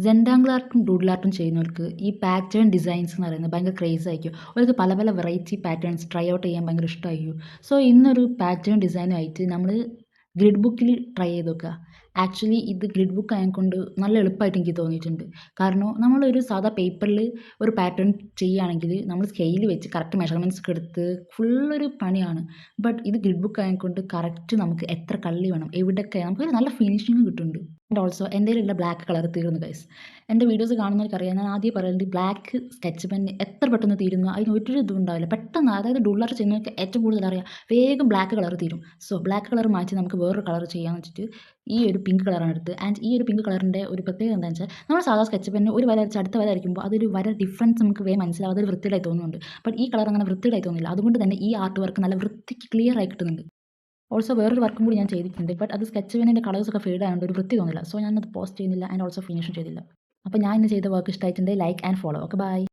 സെൻഡാംഗിൾ ആർട്ടും doodle ആർട്ടും ചെയ്യുന്നവർക്ക് ഈ pattern designs എന്ന് പറയുന്നത് ഭയങ്കര ക്രേസ് ആയിരിക്കും. അവർക്ക് പല പല വെറൈറ്റി പാറ്റേൺസ് ട്രൈ ഔട്ട് ചെയ്യാൻ ഭയങ്കര ഇഷ്ടമായിരിക്കും. സോ ഇന്നൊരു പാറ്റേൺ ഡിസൈനുമായിട്ട് നമ്മൾ ഗ്രിഡ് ബുക്കിൽ ട്രൈ ചെയ്ത് നോക്കുക. ആക്ച്വലി ഇത് ഗ്രിഡ് ബുക്ക് ആയതുകൊണ്ട് നല്ല എളുപ്പമായിട്ട് എനിക്ക് തോന്നിയിട്ടുണ്ട്. കാരണം നമ്മളൊരു സാധാ പേപ്പറിൽ ഒരു പാറ്റേൺ ചെയ്യുകയാണെങ്കിൽ നമ്മൾ സ്കെയിൽ വെച്ച് കറക്റ്റ് മെഷർമെൻറ്റ്സ് ഒക്കെ എടുത്ത് ഫുള്ളൊരു പണിയാണ്. ബട്ട് ഇത് ഗ്രിഡ് ബുക്ക് ആയതുകൊണ്ട് കറക്റ്റ് നമുക്ക് എത്ര കള്ളി വേണം എവിടെയൊക്കെ നമുക്കൊരു നല്ല ഫിനിഷിങ് കിട്ടുന്നുണ്ട്. ആൻഡ് ഓൾസോ എൻ്റെ കയ്യിലുള്ള ബ്ലാക്ക് കളർ തീർന്നു ഗൈസ്. എൻ്റെ വീഡിയോസ് കാണുന്നവർക്കറിയാം, ഞാൻ ആദ്യം പറയുന്നത് ബ്ലാക്ക് സ്കെച്ച് പെൻ എത്ര പെട്ടെന്ന് തീരുന്നു, അതിന് ഒരു ഇതും ഉണ്ടാവില്ല. പെട്ടെന്ന്, അതായത് ഡുള്ളർ ചെയ്യുന്നവർക്ക് ഏറ്റവും കൂടുതൽ അറിയാം വേഗം ബ്ലാക്ക് കളർ തീരും. സോ ബ്ലാക്ക് കളർ മാറ്റി നമുക്ക് വേറൊരു കളർ ചെയ്യാമെന്ന് വെച്ചിട്ട് ഈ ഒരു പിങ്ക് കളറാണ് എടുത്ത്. ആൻഡ് ഈ ഒരു പിങ്ക് കളറിൻ്റെ ഒരു പ്രത്യേകത എന്താണെന്ന് വെച്ചാൽ, നമ്മൾ സാധാ സ്കെച്ച് പെന്നിന് ഒരു വര വരച്ച് അടുത്ത വര വരയ്ക്കുമ്പോൾ അതൊരു വര ഡിഫറൻസ് നമുക്ക് വേഗം മനസ്സിലാവും, അതൊരു വൃത്തിയായി തോന്നുന്നുണ്ട്. ബട്ട് ഈ കളർ അങ്ങനെ വൃത്തിയായി തോന്നുന്നില്ല. അതുകൊണ്ട് തന്നെ ഈ ആർട്ട് വർക്ക് നല്ല വൃത്തിക്ക് ക്ലിയർ ആയി കിട്ടുന്നുണ്ട്. ഓൾസോ വേറൊരു വർക്കും കൂടി ഞാൻ ചെയ്തിട്ടുണ്ട്. ബട്ട് അത് സ്കെച്ച് പെന്നിൻ്റെ കളേഴ്സൊക്കെ ഫെയ്ഡ് ആയതുകൊണ്ട് ഒരു വൃത്തി തോന്നില്ല. സോ ഞാനത് പോസ്റ്റ് ചെയ്യുന്നില്ല ആൻഡ് ഓൾസോ ഫിനിഷും ചെയ്തില്ല. അപ്പോൾ ഞാൻ ഇന്ന് ചെയ്ത വർക്ക് ഇഷ്ടമായിട്ടുണ്ടെങ്കിൽ like and follow. Okay, by.